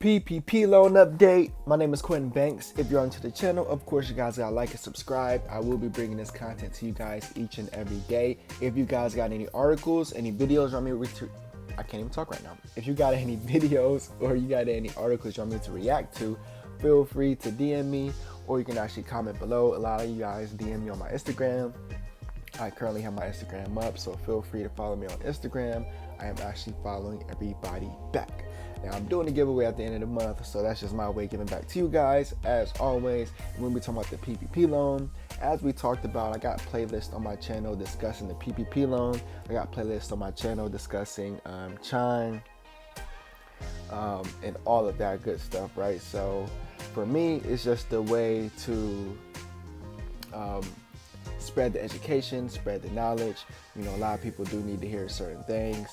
PPP loan update. My name is QUiNTiN Banks. If you're onto the channel, of course you guys gotta like and subscribe. I will be bringing this content to you guys each and every day. If you guys got any articles, any videos you want me to I can't even talk right now. If you got any videos or you got any articles you want me to react to, feel free to DM me, or you can actually comment below. A lot of you guys DM me on my Instagram. I currently have my Instagram up, so feel free to follow me on Instagram. I am actually following everybody back. Now, I'm doing a giveaway at the end of the month, so that's just my way of giving back to you guys. As always, when we talking about the PPP loan, as we talked about, I got playlists on my channel discussing the PPP loan. I got playlists on my channel discussing CHIME and all of that good stuff, right? So for me, it's just a way to spread the education, spread the knowledge. You know, a lot of people do need to hear certain things,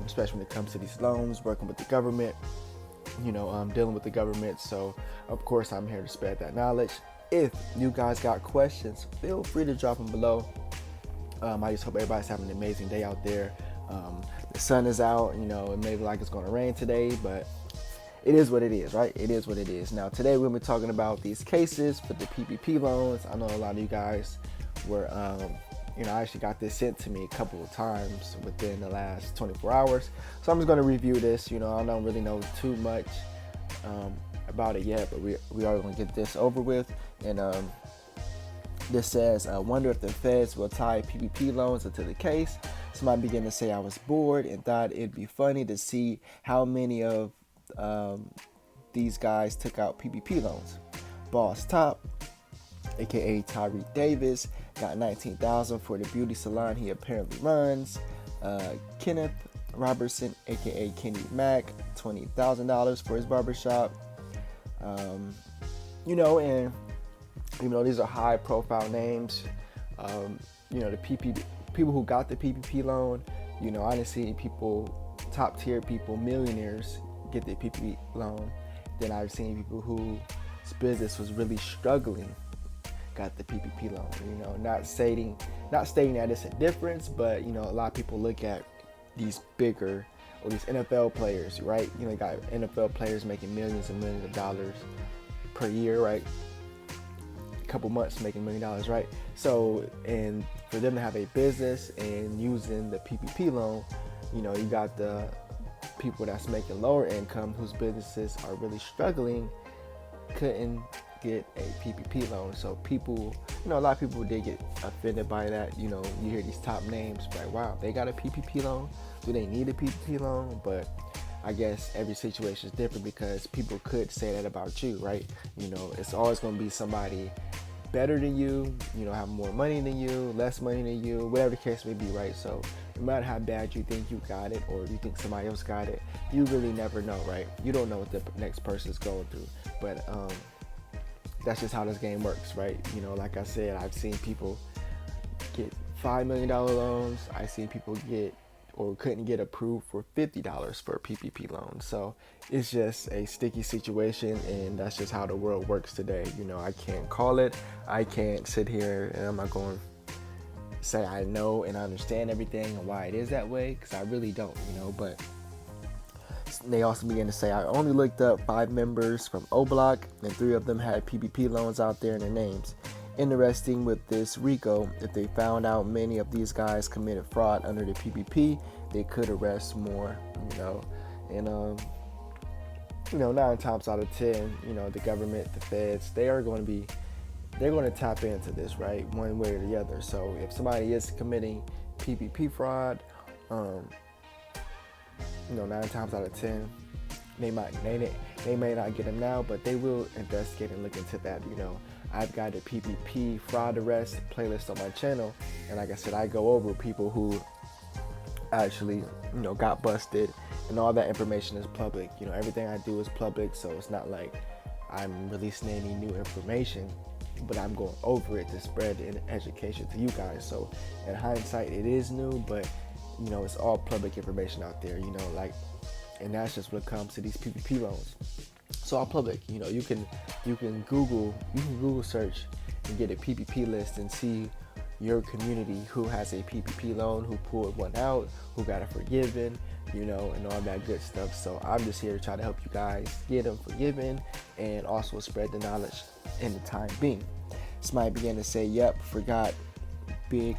especially when it comes to these loans, working with the government, dealing with the government. So of course I'm here to spread that knowledge. If you guys got questions, feel free to drop them below. I just hope everybody's having an amazing day out there. The sun is out, it may be like it's going to rain today, but it is what it is, right? It is what it is. Now today we're going to be talking about these cases for the PPP loans. I know a lot of you guys were I actually got this sent to me a couple of times within the last 24 hours. So I'm just going to review this. I don't really know too much about it yet, but we are going to get this over with. And this says, I wonder if the feds will tie PPP loans into the case. Somebody began to say I was bored and thought it'd be funny to see how many of these guys took out PPP loans. Boss Top, aka Tyreek Davis, got $19,000 for the beauty salon he apparently runs. Kenneth Robertson, aka Kenny Mac, $20,000 for his barbershop. And even though these are high profile names, the people who got the PPP loan, I didn't see people, top tier people, millionaires get the PPP loan. Then I've seen people whose business was really struggling got the PPP loan. Not stating that it's a difference, but a lot of people look at these bigger or these NFL players, right? You got NFL players making millions and millions of dollars per year, right? A couple months making $1 million, right? So, and for them to have a business and using the PPP loan, you got the people that's making lower income whose businesses are really struggling couldn't get a PPP loan. So people, a lot of people did get offended by that. You hear these top names like, wow, they got a PPP loan. Do they need a PPP loan? But I guess every situation is different, because people could say that about you, right? It's always going to be somebody better than you, have more money than you, less money than you, whatever the case may be, right? So no matter how bad you think you got it or you think somebody else got it, you really never know, right? You don't know what the next person's going through. But that's just how this game works, right? Like I said, I've seen people get $5 million loans. I've seen people get or couldn't get approved for $50 for a PPP loan. So it's just a sticky situation, and that's just how the world works today. I can't call it. I can't sit here and I'm not going to say I know and I understand everything and why it is that way, because I really don't, but they also began to say, I only looked up 5 members from O Block and 3 of them had PPP loans out there in their names. Interesting with this RICO, if they found out many of these guys committed fraud under the PPP, they could arrest more, and 9 times out of 10, the government, the feds, they're going to tap into this, right, one way or the other. So if somebody is committing PPP fraud, 9 times out of 10, they may not get them now, but they will investigate and look into that. I've got a PPP fraud arrest playlist on my channel, and like I said, I go over people who actually got busted, and all that information is public. Everything I do is public, so it's not like I'm releasing any new information, but I'm going over it to spread the education to you guys. So in hindsight, it is new, but it's all public information out there, and that's just when it comes to these PPP loans. It's all public. You can Google search and get a PPP list and see your community who has a PPP loan, who pulled one out, who got it forgiven, and all that good stuff. So I'm just here to try to help you guys get them forgiven and also spread the knowledge in the time being. Somebody began to say, yep, forgot Big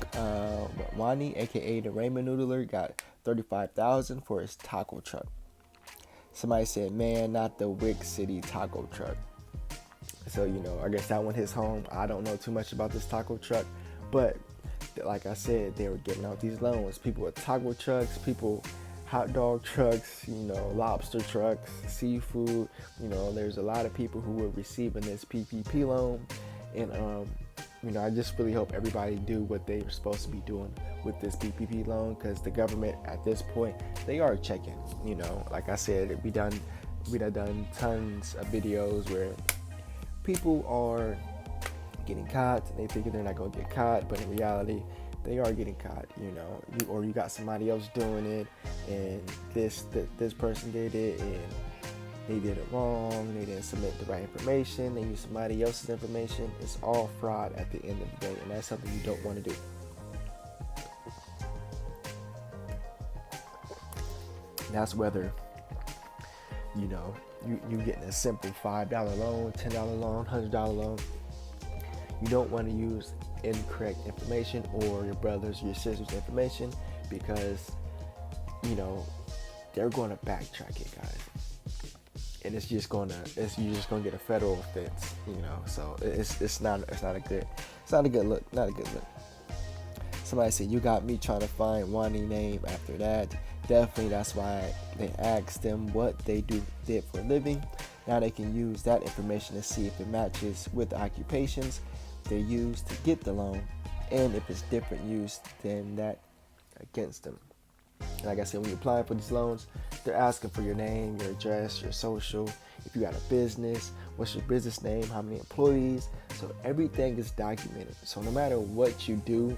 Wani, aka the Ramen Noodler, got $35,000 for his taco truck. Somebody said, man, not the Wick City taco truck. So, I guess that one hits home. I don't know too much about this taco truck, but like I said, they were giving out these loans. People with taco trucks, people hot dog trucks, lobster trucks, seafood. There's a lot of people who were receiving this PPP loan. And, I just really hope everybody do what they were supposed to be doing with this PPP loan, because the government at this point, they are checking. Like I said, we done tons of videos where people are getting caught and they thinking they're not going to get caught, but in reality they are getting caught. Or you got somebody else doing it, and this person did it and they did it wrong, they didn't submit the right information, they used somebody else's information. It's all fraud at the end of the day, and that's something you don't want to do. And that's whether you getting a simple $5 loan, $10 loan, $100 loan. You don't want to use incorrect information or your brother's, your sister's information, because they're going to backtrack it, guys, and you're just gonna get a federal offense. So it's not a good look. Not a good look. Somebody said, you got me trying to find Wani name after that. Definitely, that's why they asked them what they did for a living. Now they can use that information to see if it matches with the occupations they used to get the loan, and if it's different use than that against them. Like I said, when you're applying for these loans, they're asking for your name, your address, your social, if you got a business, what's your business name, how many employees. So everything is documented. So no matter what you do,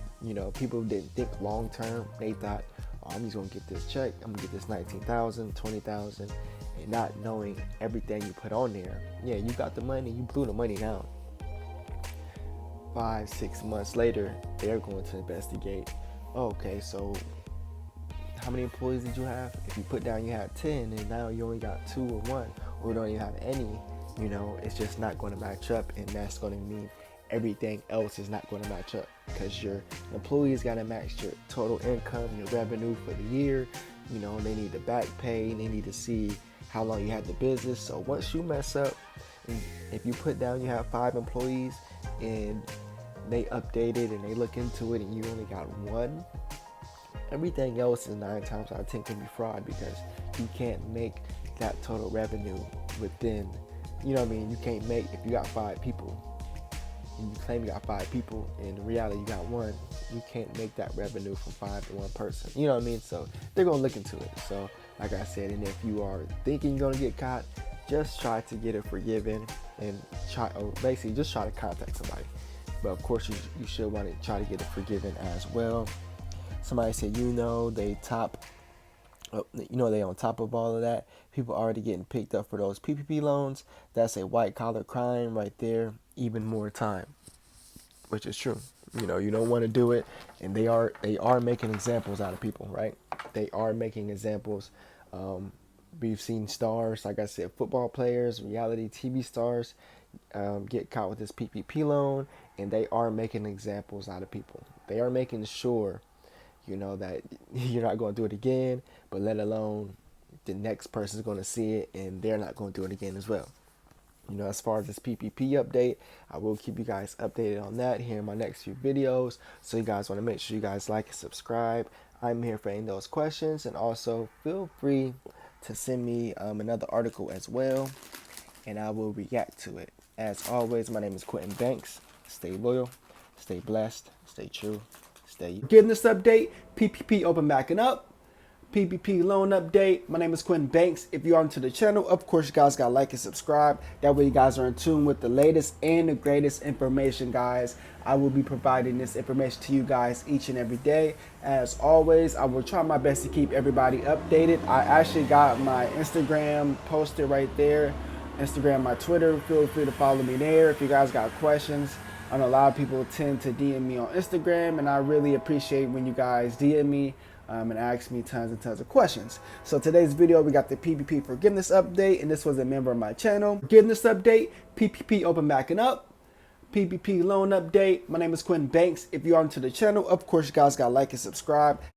people didn't think long term. They thought, I'm just gonna get this check, I'm gonna get this $19,000, $20,000, and not knowing everything you put on there. Yeah, you got the money, you blew the money down. 5-6 months later, they're going to investigate. Okay, so how many employees did you have? If you put down you had 10 and now you only got 2 or 1, or you don't even have any, it's just not going to match up, and that's going to mean everything else is not going to match up, because your employees got to match your total income, your revenue for the year. They need the back pay, they need to see how long you had the business. So once you mess up, if you put down you have 5 employees and they update it and they look into it and you only got 1, everything else is 9 times out of 10 can be fraud, because you can't make that total revenue within, you can't make, if you got 5 people and you claim you got 5 people and in reality you got 1, you can't make that revenue from 5 to 1 person. So they're going to look into it. So like I said, and if you are thinking you're going to get caught, just try to get it forgiven and basically just try to contact somebody. But of course you should want to try to get it forgiven as well. Somebody said, they on top of all of that. People already getting picked up for those PPP loans. That's a white collar crime right there. Even more time, which is true. You don't want to do it, and they are making examples out of people, right? They are making examples. We've seen stars, like I said, football players, reality TV stars, get caught with this PPP loan, and they are making examples out of people. They are making sure that you're not going to do it again, but let alone the next person's going to see it and they're not going to do it again as well. As far as this PPP update, I will keep you guys updated on that here in my next few videos. So you guys want to make sure you guys like and subscribe. I'm here for any of those questions, and also feel free to send me another article as well, and I will react to it. As always, my name is QUiNTiN Banks. Stay loyal, stay blessed, stay true. Getting this update, PPP open backing up, PPP loan update. My name is QUiNTiN Banks. If you are into the channel, of course you guys gotta like and subscribe. That way you guys are in tune with the latest and the greatest information, guys. I will be providing this information to you guys each and every day. As always, I will try my best to keep everybody updated. I actually got my Instagram posted right there. Instagram, my Twitter. Feel free to follow me there. If you guys got questions, I know a lot of people tend to DM me on Instagram, and I really appreciate when you guys DM me and ask me tons and tons of questions. So today's video, we got the PPP forgiveness update, and this was a member of my channel. Forgiveness update, PPP open backing up, PPP loan update. My name is Quentin Banks. If you are new to the channel, of course, you guys got to like and subscribe.